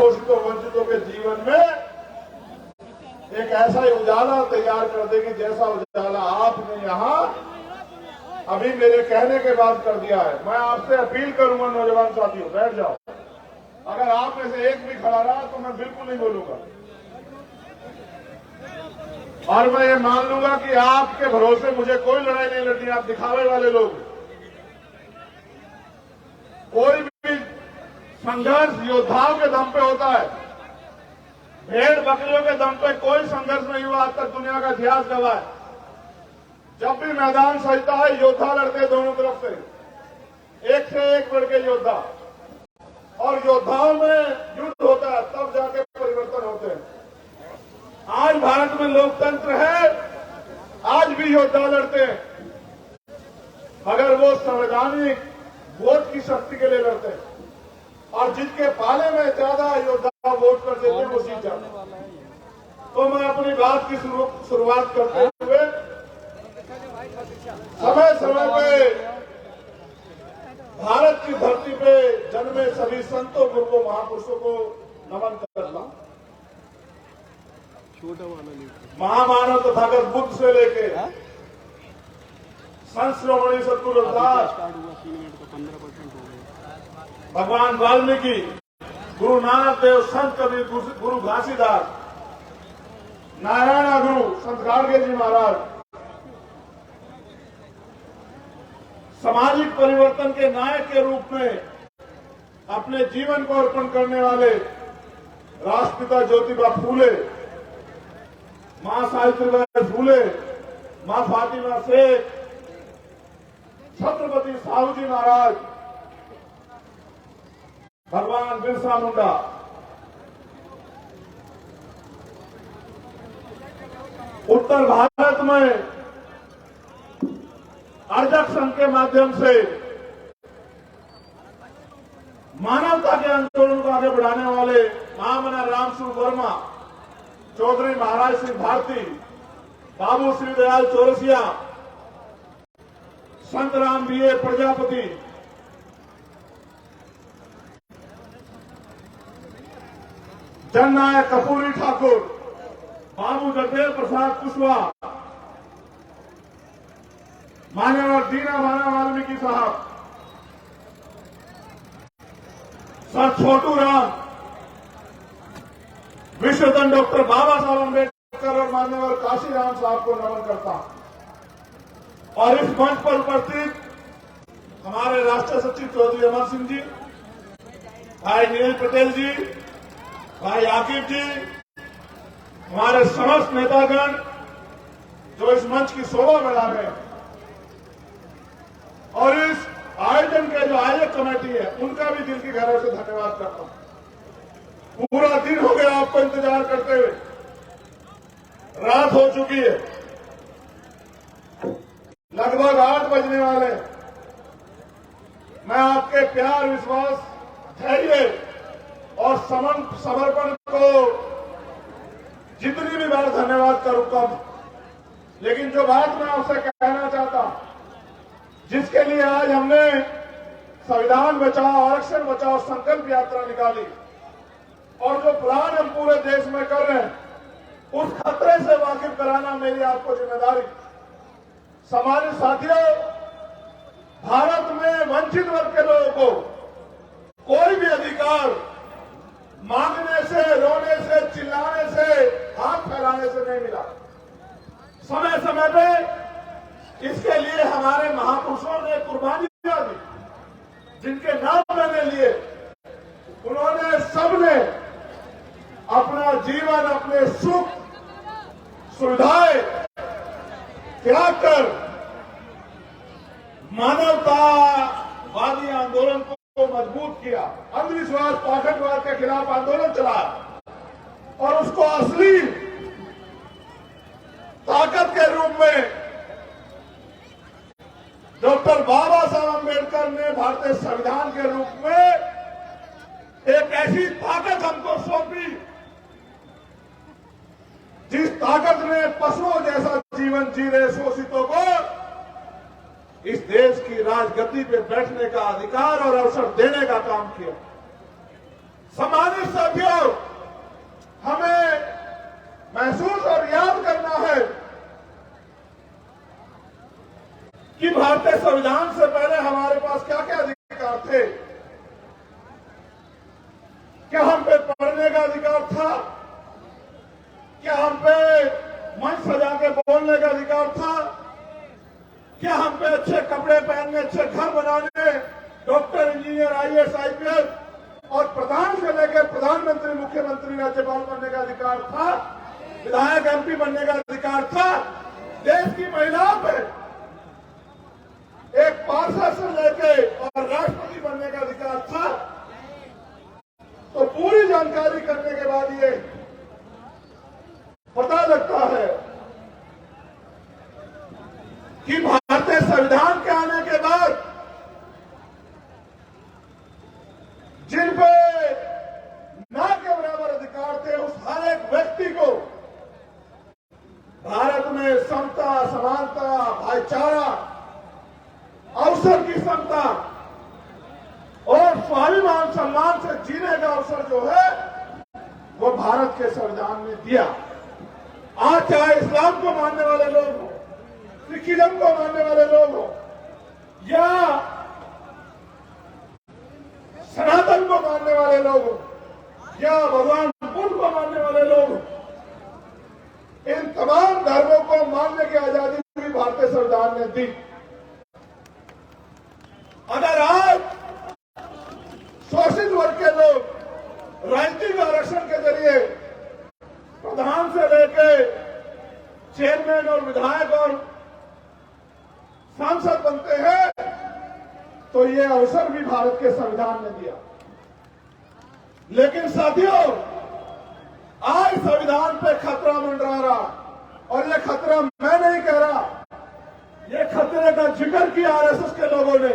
शोषितों वंचितों के जीवन में एक ऐसा ही उजाला तैयार कर देगी जैसा उजाला आपने यहाँ अभी मेरे कहने के बाद कर दिया है। मैं आपसे अपील करूंगा नौजवान साथियों, बैठ जाओ। अगर आप में से एक भी खड़ा रहा तो मैं बिल्कुल नहीं बोलूंगा और मैं ये मान लूंगा कि आपके भरोसे मुझे कोई लड़ाई नहीं लड़नी। आप दिखावे वाले लोग, कोई भी संघर्ष योद्धाओं के दम पे होता है, भेड़ बकरियों के दम पे कोई संघर्ष नहीं हुआ आज तक, दुनिया का इतिहास गवाह है। जब भी मैदान सजता है योद्धा लड़ते दोनों तरफ से एक बढ़ के योद्धा, और योद्धाओं में युद्ध होता है तब जाके परिवर्तन होते हैं। आज भारत में लोकतंत्र है, आज भी योद्धा लड़ते हैं, अगर वो संवैधानिक वोट की शक्ति के लिए लड़ते हैं और जिनके पाले में ज्यादा योद्धा वोट कर देते हैं वो जीत जाते हैं। तो मैं अपनी बात की शुरुआत करते हुए समय समय पे भारत की धरती पे जन्मे सभी संतों गुरुओं महापुरुषों को नमन करता हूं। महामानव तथागत बुद्ध से लेके संत शिरोमणि सद्गुरु रविदास, भगवान वाल्मीकि, गुरु नानक देव, संत कबीर, गुरु घासीदास, नारायण गुरु संत गाडगे जी महाराज, सामाजिक परिवर्तन के नायक के रूप में अपने जीवन को अर्पण करने वाले राष्ट्रपिता ज्योतिबा फूले, मां सावित्रीबाई फूले, मां फातिमा शेख, छत्रपति साहू जी महाराज, भगवान बिरसा मुंडा, उत्तर भारत में अर्जक संघ के माध्यम से मानवता के आंदोलन को आगे बढ़ाने वाले महामना रामस्वरूप वर्मा, चौधरी महाराज सिंह भारती, बाबू श्री दयाल चौरसिया, संत राम बीए प्रजापति, जननायक कपूरी ठाकुर, बाबू जगदेव प्रसाद कुशवाहा, मान्यवर दीना माना वाल्मीकि साहब, सर छोटू राम, विश्वधन डॉक्टर बाबा साहब अम्बेडकर और मान्यवर काशीराम साहब को नमन करता हूं। और इस मंच पर उपस्थित हमारे राष्ट्रीय सचिव चौधरी अमर सिंह जी, भाई नील पटेल जी, भाई आकिब जी, हमारे समस्त नेतागण जो इस मंच की शोभा बढ़ा रहे हैं, और इस आयोजन के जो आयोजक कमेटी है उनका भी दिल की गहराई से धन्यवाद करता हूं। पूरा दिन हो गया आपको इंतजार करते हुए, रात हो चुकी है, लगभग 8 बजने वाले। मैं आपके प्यार, विश्वास, धैर्य और समर्पण को जितनी भी बार धन्यवाद करूं कम, लेकिन जो बात मैं आपसे कहना चाहता हूं, जिसके लिए आज हमने संविधान बचाओ, आरक्षण बचाओ संकल्प यात्रा निकाली और जो प्लान हम पूरे देश में कर रहे हैं, उस खतरे से वाकिफ कराना मेरी आपको जिम्मेदारी। समाज साथियों, भारत में वंचित वर्ग के लोगों को कोई भी अधिकार मांगने से, रोने से, चिल्लाने से, हाथ फैलाने से नहीं मिला। समय समय पे इसके लिए हमारे महापुरुषों ने कुर्बानियां दी, जिनके नाम मैंने लिए, उन्होंने सबने अपना जीवन, अपने सुख सुविधाएं त्याग कर मानवतावादी आंदोलन को मजबूत किया, अंधविश्वास, पाखंडवाद के खिलाफ आंदोलन चलाया और उसको असली ताकत के रूप में डॉक्टर बाबा साहब अम्बेडकर ने भारतीय संविधान के रूप में एक ऐसी ताकत हमको सौंपी, जिस ताकत ने पशुओं जैसा जीवन जी रहे शोषितों को इस देश की राजगद्दी पे बैठने का अधिकार और अवसर देने का काम किया। सम्मानित साथियों, क्या हम पे पढ़ने का अधिकार था? क्या हम पे मंच सजा के बोलने का अधिकार था? क्या हम पे अच्छे कपड़े पहनने, अच्छे घर बनाने, डॉक्टर, इंजीनियर, आईएएस, आईपीएस और प्रधान से लेकर प्रधानमंत्री, मुख्यमंत्री, राज्यपाल बनने का अधिकार था? विधायक, एमपी बनने का अधिकार था? देश की महिलाओं पे एक पार्षद से लेके और राष्ट्रपति बनने का अधिकार था? तो पूरी जानकारी करने के बाद ये पता लगता है कि भारतीय संविधान के आने के बाद जिन पे ना के बराबर अधिकार थे, उस हर एक व्यक्ति को भारत में समता, समानता, भाईचारा, अवसर की समता और स्वाभिमान सम्मान से जीने का अवसर जो है वो भारत के संविधान ने दिया। आज चाहे इस्लाम को मानने वाले लोग हो, सिखिज्म को मानने वाले लोग हो या सनातन को मानने वाले लोग हो या भगवान बुद्ध को मानने वाले लोग हो, इन तमाम धर्मों को मानने की आजादी भी भारतीय संविधान ने दी। अगर आज शोषित वर्ग के लोग राजनीतिक आरक्षण के जरिए प्रधान से लेके चेयरमैन और विधायक और सांसद बनते हैं, तो ये अवसर भी भारत के संविधान ने दिया। लेकिन साथियों, आज संविधान पे खतरा मंडरा रहा, और ये खतरा मैं नहीं कह रहा, ये खतरे का जिक्र किया आरएसएस के लोगों ने।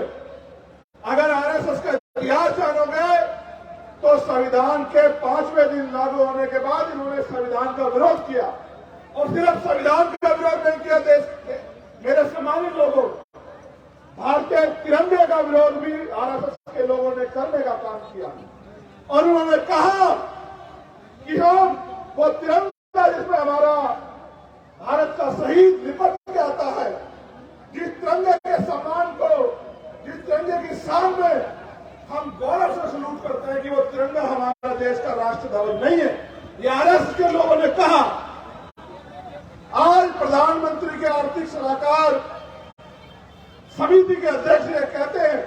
अगर आरएसएस का इतिहास जानोगे तो संविधान के 5वें दिन लागू होने के बाद इन्होंने संविधान का विरोध किया, और सिर्फ संविधान का विरोध नहीं किया, देश के मेरे सम्मानित लोगों, भारतीय तिरंगे का विरोध भी आरएसएस के लोगों ने करने का काम किया। और उन्होंने कहा कि हम वो तिरंगा जिसमें हमारा भारत का शहीद लिपट के आता है, जिस तिरंगे के सम्मान को, जिस तिरंगे की शान में हम गौरव से सलूट करते हैं कि वो तिरंगा हमारा देश का राष्ट्र ध्वज नहीं है, ये आरएसएस के लोगों ने कहा। आज प्रधानमंत्री के आर्थिक सलाहकार समिति के अध्यक्ष ये कहते हैं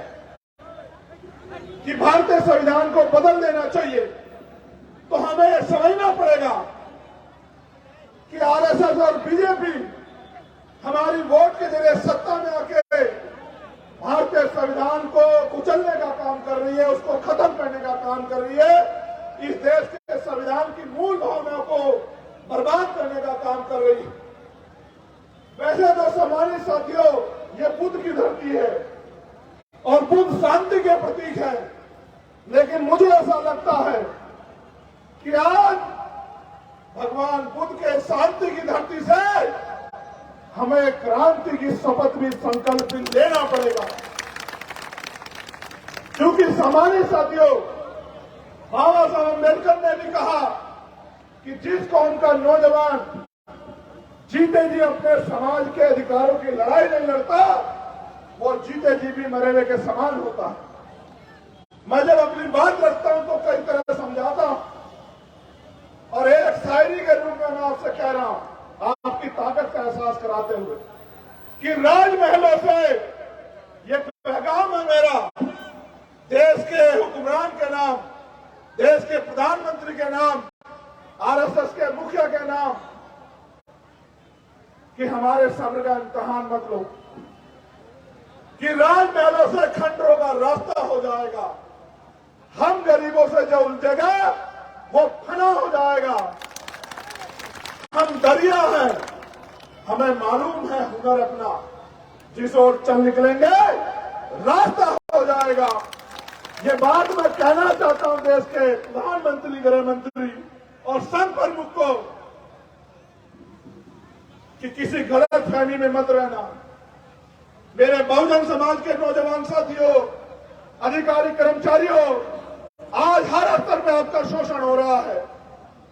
कि भारतीय संविधान को बदल देना चाहिए, तो हमें यह समझना पड़ेगा कि आरएसएस और बीजेपी हमारी वोट के जरिए सत्ता में आके भारतीय संविधान को कुचलने का काम कर रही है, उसको खत्म करने का काम कर रही है, इस देश के संविधान की मूल भावनाओं को बर्बाद करने का काम कर रही है। वैसे तो सम्मानित साथियों, ये बुद्ध की धरती है और बुद्ध शांति के प्रतीक है, लेकिन मुझे ऐसा लगता है कि आज भगवान बुद्ध के शांति की धरती से हमें क्रांति की शपथ भी संकल्प भी लेना पड़ेगा। क्योंकि सम्मानित साथियों, बाबा साहब अम्बेडकर ने भी कहा कि जिस कौम का नौजवान जीते जी अपने समाज के अधिकारों की लड़ाई नहीं लड़ता, वो जीते जी भी मरे हुए के समान होता है। मैं जब अपनी बात रखता हूं तो कई तरह समझाता हूं, और एक शायरी के रूप में मैं आपसे कह रहा हूं, आपकी ताकत का एहसास कराते हुए, कि राजमहलों से ये पैगाम है मेरा, देश के हुक्मरान के नाम, देश के प्रधानमंत्री के नाम, आरएसएस के मुखिया के नाम, कि हमारे सब्र का इम्तिहान मत लो, कि राजमहलों से खंडरों का रास्ता हो जाएगा, हम गरीबों से जो उलझेगा वो फना हो जाएगा। हम दरिया हैं, हमें मालूम है हुनर अपना, जिस ओर चल निकलेंगे रास्ता हो जाएगा। ये बात मैं कहना चाहता हूं देश के प्रधानमंत्री, गृह मंत्री और संघ प्रमुख को, कि किसी गलत फहमी में मत रहना। मेरे बहुजन समाज के नौजवान साथियों, अधिकारी, कर्मचारियों, आज हर स्तर पे आपका शोषण हो रहा है।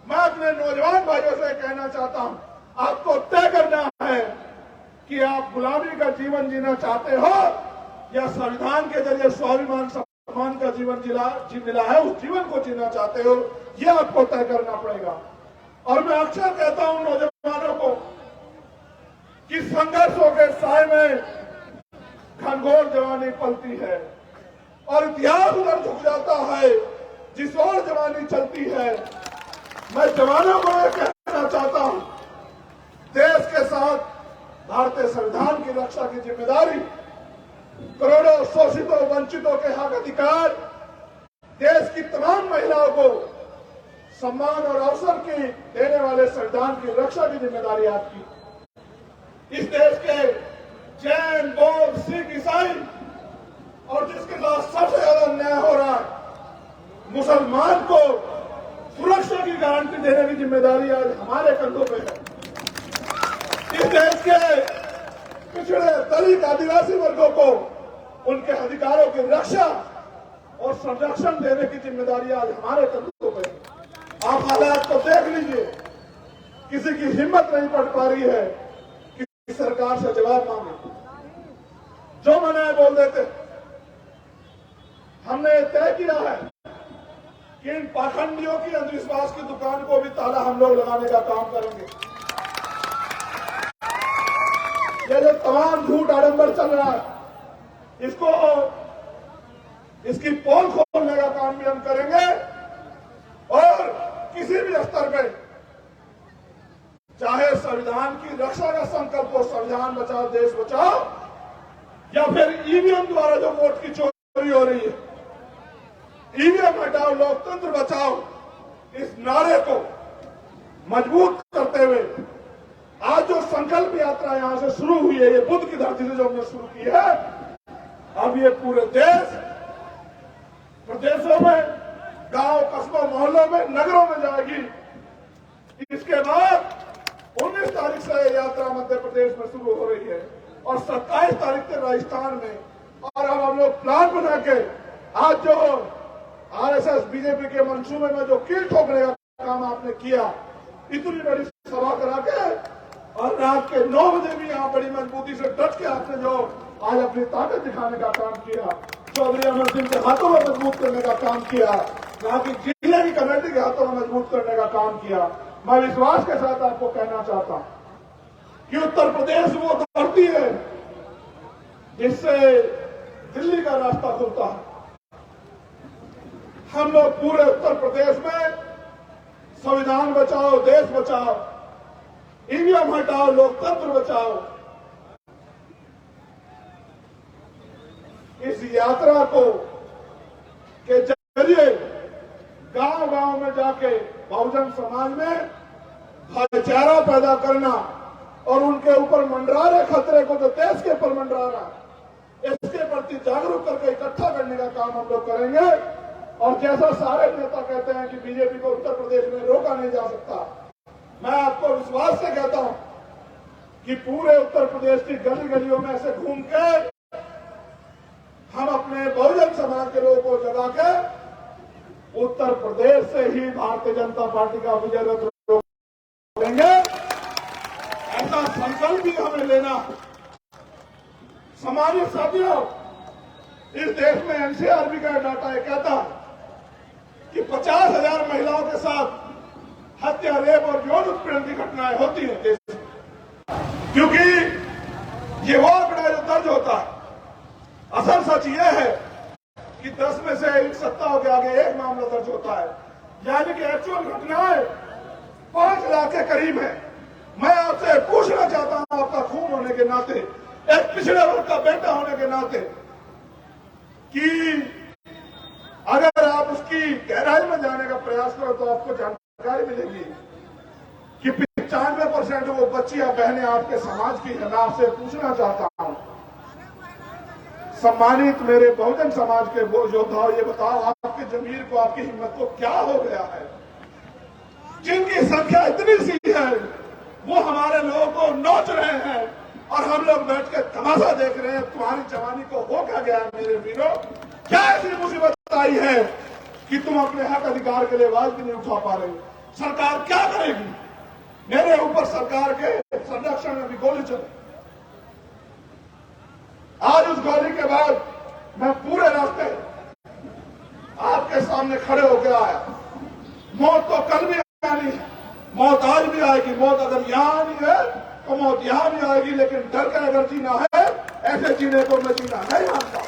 मैं अपने नौजवान भाइयों से कहना चाहता हूं, आपको तय करना है कि आप गुलामी का जीवन जीना चाहते हो या संविधान के जरिए स्वाभिमान सम्मान का जीवन जी मिला है, उस जीवन को जीना चाहते हो, ये आपको तय करना पड़ेगा। और मैं अक्सर कहता हूं नौजवानों को कि संघर्षों के साए में घनघोर जवानी पलती है और इतिहास उधर झुक जाता है जिस ओर जवानी चलती है। मैं जवानों को यह कहना चाहता हूं, देश के साथ भारतीय संविधान की रक्षा की जिम्मेदारी, करोड़ों शोषितों वंचितों के हक अधिकार, देश की तमाम महिलाओं को सम्मान और अवसर की देने वाले संविधान की रक्षा की जिम्मेदारी आपकी। इस देश के जैन, बौद्ध, सिख, ईसाई और जिसके साथ सबसे ज्यादा अन्याय हो रहा है, मुसलमान को सुरक्षा की गारंटी देने की जिम्मेदारी आज हमारे कंधों पे है। इस देश के पिछड़े दलित आदिवासी वर्गों को उनके अधिकारों की रक्षा और संरक्षण देने की जिम्मेदारी आज हमारे कंधों पे है। आप हालात को देख लीजिए, किसी की हिम्मत नहीं पड़ पा रही है कि सरकार से जवाब मांगे, जो मना है बोल देते। हमने तय किया है कि इन पाखंडियों की अंधविश्वास की दुकान को भी ताला हम लोग लगाने का काम करेंगे। ये जो तमाम झूठ आडंबर चल रहा है, इसकी पोल खोलने का काम भी हम करेंगे और किसी भी स्तर पे, चाहे संविधान की रक्षा का संकल्प हो, संविधान बचाओ देश बचाओ, या फिर ईवीएम द्वारा जो वोट की चोरी हो रही है, ईवीएम हटाओ लोकतंत्र बचाओ, इस नारे को मजबूत करते हुए आज जो संकल्प यात्रा यहां से शुरू हुई है, ये बुद्ध की धरती से जो हमने शुरू की है, अब ये पूरे देश, प्रदेशों में, गांव, कस्बों, मोहल्लों में, नगरों में जाएगी। इसके बाद 19 तारीख से ये यात्रा मध्य प्रदेश में शुरू हो रही है और 27 तारीख से राजस्थान में। और अब हम लोग प्लान बना के आज जो आरएसएस बीजेपी के मंसूबे में जो कील ठोकने का काम आपने किया, इतनी बड़ी सभा करा के और रात के 9 बजे भी यहाँ बड़ी मजबूती से डट के आपने जो आज अपनी ताकत दिखाने का काम किया, चौधरी अमर सिंह के हाथों में मजबूत करने का काम किया, यहाँ की जिले की कमेटी के हाथों में मजबूत करने का काम किया। मैं विश्वास के साथ आपको कहना चाहता हूं कि उत्तर प्रदेश वो धरती है जिससे दिल्ली का रास्ता खुलता है। हम लोग पूरे उत्तर प्रदेश में संविधान बचाओ, देश बचाओ, ईवीएम हटाओ, लोकतंत्र बचाओ, इस यात्रा को के जरिए गांव गांव में जाके बहुजन समाज में भाईचारा पैदा करना और उनके ऊपर मंडरा रहे खतरे को जो देश के ऊपर मंडरा रहा है, इसके प्रति जागरूक करके इकट्ठा करने का काम हम लोग करेंगे। और जैसा सारे नेता कहते हैं कि बीजेपी को उत्तर प्रदेश में रोका नहीं जा सकता, मैं आपको विश्वास से कहता हूं कि पूरे उत्तर प्रदेश की गली गलियों में ऐसे घूम के हम अपने बहुजन समाज के लोगों को जगा के उत्तर प्रदेश से ही भारतीय जनता पार्टी का विजय रथ लेंगे। ऐसा संकल्प भी हमें लेना। समाज साथियों, इस देश में एनसीआरबी का डाटा यह कहता है कि 50,000 महिलाओं के साथ हत्या, रेप और यौन उत्पीड़न की घटनाएं होती है देश में, क्योंकि ये वो आंकड़ा जो दर्ज होता है। असल सच ये है कि 10 में से इन सत्ताओं के आगे एक मामला दर्ज होता है, यानी कि एक्चुअल घटनाएं 5 लाख के करीब है। मैं आपसे पूछना चाहता हूं, आपका खून होने के नाते, एक पिछड़े वर्ग का बेटा होने के नाते, कि अगर आप उसकी गहराई में जाने का प्रयास करो तो आपको जानकारी मिलेगी कि 95% वो बच्चियां बहनें आपके समाज की है। मैं आपसे पूछना चाहता हूं, सम्मानित मेरे बहुजन समाज के योद्धाओं, ये बताओ आपके जमीर को, आपकी हिम्मत को क्या हो गया है? जिनकी संख्या इतनी सी है वो हमारे लोगों को नोच रहे हैं और हम लोग बैठ के तमाशा देख रहे हैं। तुम्हारी जवानी को हो क्या गया मेरे वीरों? क्या ऐसी मुसीबत आई है कि तुम अपने हक अधिकार के लिए आवाज भी नहीं उठा पा रहे? सरकार क्या करेगी? मेरे ऊपर सरकार के संरक्षण में भी गोली चली। आज उस गोली के बाद मैं पूरे रास्ते आपके सामने खड़े होकर आया। मौत तो कल भी आनी है, मौत आज भी आएगी। मौत अगर यहाँ आनी है तो मौत यहाँ भी आएगी, लेकिन डर के अगर जीना है, ऐसे जीने को मैं जीना नहीं मानता।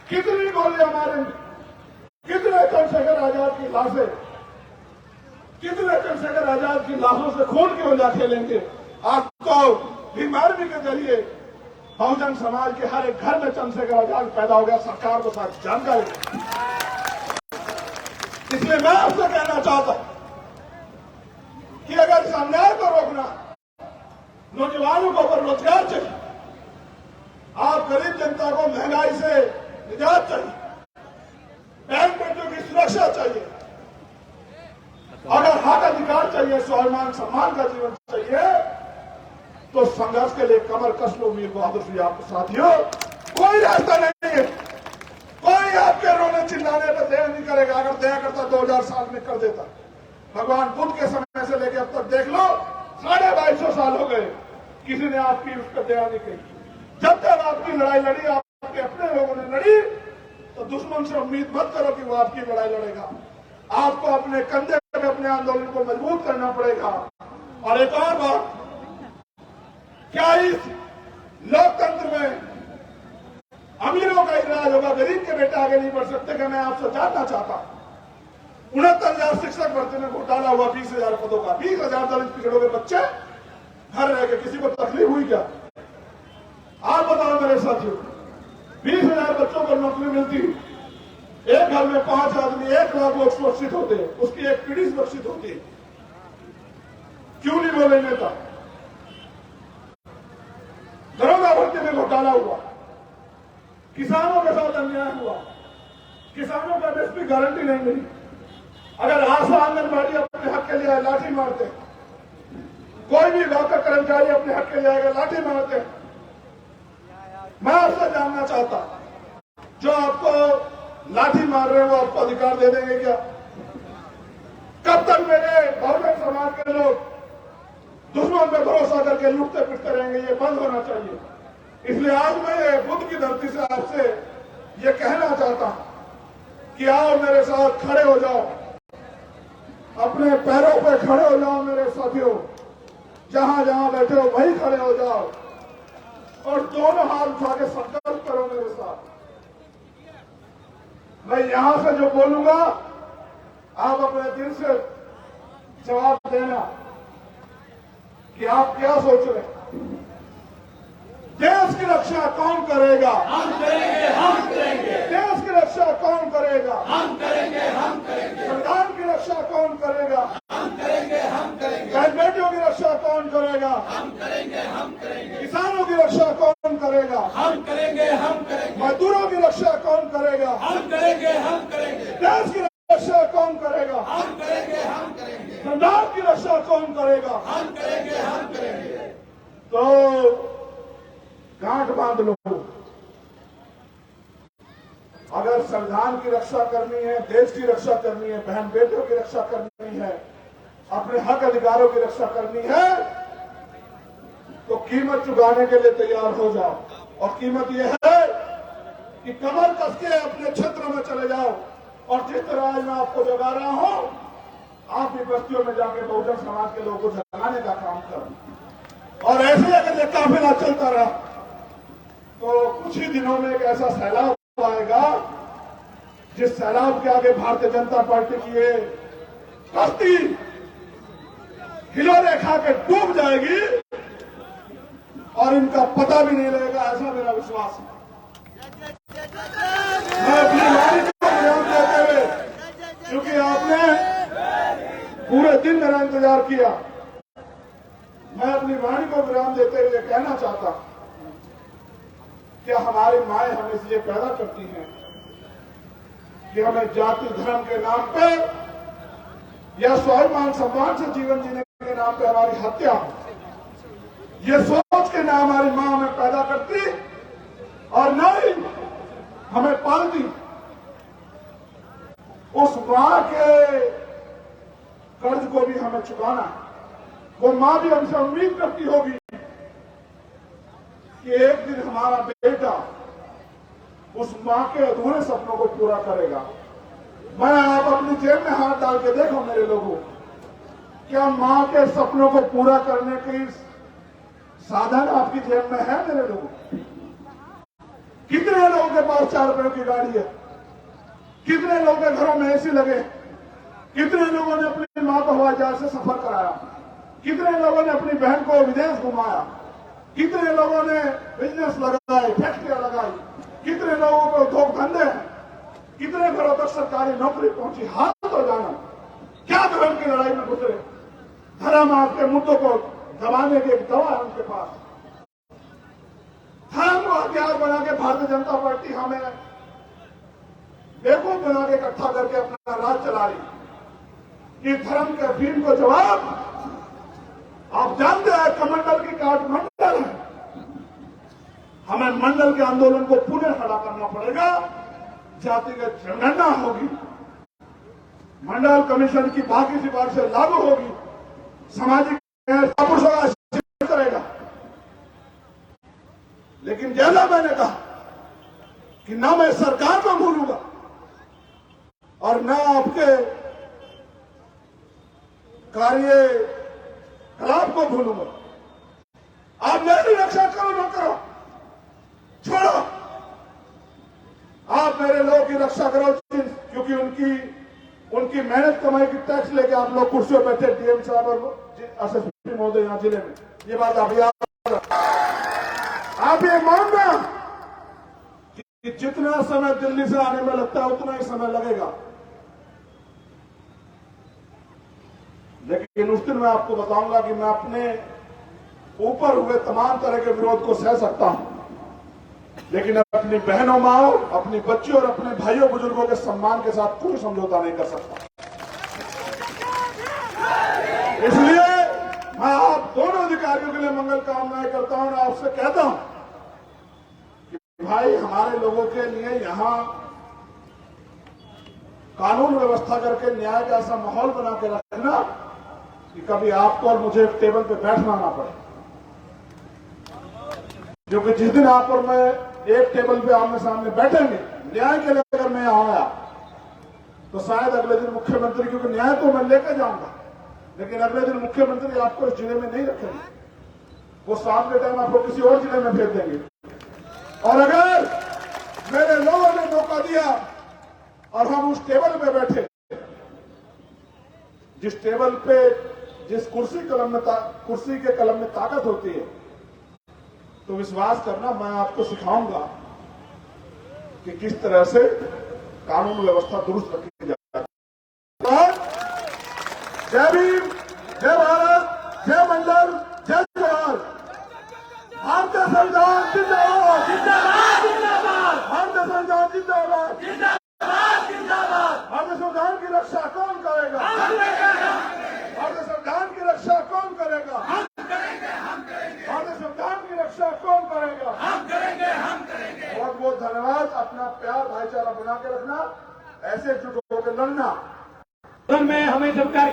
कितनी गोलियां मारेंगे, कितने चंद्रशेखर आजाद की लाशें, कितने चंद्रशेखर आजाद की लाशों से खून की वजह खेलेंगे। आपको बीमारी के जरिए बहुजन समाज के हर एक घर में चंद्रशेखर आजाद पैदा हो गया, सरकार को साथ जानकारी। इसलिए मैं आपसे कहना चाहता हूं कि अगर इस अन्याय को रोकना, नौजवानों को ऊपर रोजगार चाहिए, आप गरीब जनता को महंगाई से निजात चाहिए, बहन बेटियों की सुरक्षा चाहिए, अगर हक अधिकार चाहिए, स्वाभिमान सम्मान का जीवन चाहिए, तो संघर्ष के लिए कमर कस लो वीर बहादुर सिंह। आपको साथियों, कोई रास्ता नहीं है, कोई आपके रोने चिल्लाने पर दया नहीं करेगा। अगर दया करता 2000 साल में कर देता। भगवान बुद्ध के समय से लेकर अब तक देख लो, 2250 साल हो गए, किसी ने आपकी उस पर दया नहीं की। जब तक आपकी लड़ाई लड़ी, आपके अपने लोगों ने लड़ी, तो दुश्मन से उम्मीद मत करो कि वो आपकी लड़ाई लड़ेगा। आपको अपने कंधे पे अपने आंदोलन को मजबूत करना पड़ेगा। और एक और बात, क्या इस लोकतंत्र में अमीरों का इलाज होगा, गरीब के बेटे आगे नहीं बढ़ सकते? कि मैं आपसे जानना चाहता हूं। 69,000 शिक्षक भर्ती में घोटाला हुआ, 20,000 पदों का, 20,000 दलित पिछड़ों के बच्चे घर रह गए, किसी को तकलीफ हुई क्या? आप बताओ मेरे साथियों, 20,000 बच्चों को नौकरी मिलती, एक घर में 5 आदमी, 1 लाख लोग सुरक्षित होते, उसकी एक पीढ़ी सुरक्षित होती। क्यों नहीं बोले नेता? दरोगा भर्ती में घोटाला हुआ, किसानों के साथ अन्याय हुआ, किसानों का एमएसपी गारंटी नहीं मिली। अगर आशा आंगनबाड़ी अपने हक के लिए लाठी मारते, कोई भी गांव का कर्मचारी अपने हक के लिए आएगा लाठी मारते। मैं आपसे जानना चाहता, जो आपको लाठी मार रहे हो, वो आपको अधिकार दे देंगे क्या? कब तक मेरे बहुजन समाज के लोग दुश्मन पे भरोसा करके लूटते फिरते रहेंगे? ये बंद होना चाहिए। इसलिए आज मैं बुद्ध की धरती से आपसे ये कहना चाहता हूं कि आओ मेरे साथ खड़े हो जाओ, अपने पैरों पे खड़े हो जाओ मेरे साथियों, जहां जहां बैठे हो वहीं खड़े हो जाओ और दोनों हाथ उठा के संकल्प करो मेरे साथ। मैं यहां से जो बोलूंगा, आप अपने दिल से जवाब देना कि आप क्या सोच रहे हैं। देश की रक्षा कौन करेगा? हम करेंगे, हम करेंगे। देश की रक्षा कौन करेगा? हम करेंगे, हम करेंगे। संविधान की रक्षा कौन करेगा? हम करेंगे, हम करेंगे। बहन बेटियों की रक्षा कौन करेगा? हम करेंगे, हम करेंगे। किसानों की रक्षा कौन करेगा? हम करेंगे, हम करेंगे। मजदूरों की रक्षा कौन करेगा? हम करेंगे, हम करेंगे। देश की रक्षा कौन करेगा? हम करेंगे, हम करेंगे। संविधान की रक्षा कौन करेगा? हम करेंगे, हम करेंगे। तो गांठ बांध लो। अगर संविधान की रक्षा करनी है, देश की रक्षा करनी है, बहन बेटियों की रक्षा करनी है, अपने हक अधिकारों की रक्षा करनी है, तो कीमत चुकाने के लिए तैयार हो जाओ। और कीमत यह है कि कमर कस के अपने क्षेत्र में चले जाओ और जिस तरह आज मैं आपको जगा रहा हूं, आप भी बस्तियों में जाके बहुजन समाज के लोगों को जगाने का काम करो। और ऐसे अगर ये काफिला चलता रहा तो कुछ ही दिनों में एक ऐसा सैलाब आएगा, जिस सैलाब के आगे भारतीय जनता पार्टी की ये कश्ती हिलोरे खा के डूब जाएगी और इनका पता भी नहीं लगेगा, ऐसा मेरा विश्वास है। मैं अपनी वाणी को विराम देते हुए, क्योंकि आपने पूरे दिन मेरा इंतजार किया, मैं अपनी वाणी को विराम देते हुए कहना चाहता हूं, क्या हमारी माएं हमें इसलिए पैदा करती हैं कि हमें जाति धर्म के नाम पे या स्वाभिमान सम्मान से जीवन जीने के नाम पे हमारी हत्या हो? ये सोच के ना हमारी मां हमें पैदा करती और न ही हमें पालती। उस मां के कर्ज को भी हमें चुकाना है। वो मां भी हमसे उम्मीद करती होगी कि एक दिन हमारा बेटा उस मां के अधूरे सपनों को पूरा करेगा। मैं आप अपनी जेब में हाथ डाल के देखो मेरे लोगों, क्या मां के सपनों को पूरा करने की साधन आपकी जेब में है मेरे लोगों? कितने लोगों के पास 4 रुपयों की गाड़ी है? कितने लोगों के घरों में एसी लगे? कितने लोगों ने अपनी मां को हवाई जहाज से सफर कराया? कितने लोगों ने अपनी बहन को विदेश घुमाया? कितने लोगों ने बिजनेस लगाए, फैक्ट्रियां लगाई? कितने लोगों को उद्योग धंधे हैं? कितने घरों तक सरकारी नौकरी पहुंची? हाथ तो जाना, क्या धर्म की लड़ाई में गुजरे? धर्म आपके मुद्दों को दबाने की एक दवा है उनके पास। धर्म को हथियार बना के भारतीय जनता पार्टी हमें बेवकूफ बना के इकट्ठा करके अपना राज चला रही कि धर्म के भीम को जवाब आप जानते हैं कमंडल की काट मंडल है। हमें मंडल के आंदोलन को पुनः खड़ा करना पड़ेगा। जातिगत जनगणना होगी, मंडल कमीशन की बाकी सिफारिशें लागू होगी, सामाजिक पुरुषों का शिक्षण करेगा। लेकिन जैसा मैंने कहा कि ना मैं सरकार को भूलूंगा और ना आपके कार्यकलाप को भूलूंगा। आप मेरी रक्षा करो ना करो, छोड़ो, आप मेरे लोगों की रक्षा करो, क्योंकि उनकी मेहनत कमाई की टैक्स लेके आप लोग कुर्सियों पर बैठे, डीएम साहब और एसएसपी महोदय यहां जिले में। ये बात आप याद, आप ये मानना कि जितना समय दिल्ली से आने में लगता है उतना ही समय लगेगा, लेकिन उस दिन मैं आपको बताऊंगा कि मैं अपने ऊपर हुए तमाम तरह के विरोध को सह सकता हूं, लेकिन अपनी बहनों, माओ, अपनी बच्चियों और अपने भाइयों बुजुर्गों के सम्मान के साथ कोई समझौता नहीं कर सकता। इसलिए मैं आप दोनों अधिकारियों के लिए मंगल कामनाएं करता हूं और आपसे कहता हूं कि भाई हमारे लोगों के लिए यहां कानून व्यवस्था करके न्याय का ऐसा माहौल बना के रखना कि कभी आपको और मुझे एक टेबल पे बैठना ना पड़े, क्योंकि जिस दिन आप और मैं एक टेबल पे आमने सामने बैठेंगे न्याय के लिए, अगर मैं यहां आया तो शायद अगले दिन मुख्यमंत्री, क्योंकि न्याय तो मैं लेकर जाऊंगा, लेकिन अगले दिन मुख्यमंत्री आपको इस जिले में नहीं रखेंगे, वो शाम के टाइम आपको किसी और जिले में भेज देंगे। और अगर मेरे लोगों ने मौका दिया और हम उस टेबल पे बैठे, जिस टेबल पे, जिस कुर्सी के कलम में ताकत होती है, तो विश्वास करना मैं आपको सिखाऊंगा कि किस तरह से कानून व्यवस्था दुरुस्त रखी जाए। जय भीम, जय भारत, जय मंडल, जय जवाहर। भारतीय संविधान जिंदाबाद, जिंदाबाद, जिंदाबाद। भारतीय संविधान जिंदाबाद, जिंदाबाद, जिंदाबाद। भारतीय संविधान की रक्षा कौन करेगा? भारतीय संविधान की रक्षा कौन करेगा? हम करेंगे। भारतीय संविधान की रक्षा कौन करेगा? हम करेंगे। बहुत बहुत धन्यवाद। अपना प्यार भाईचारा बना के रखना, ऐसे एकजुट होकर लड़ना। में हमें सरकार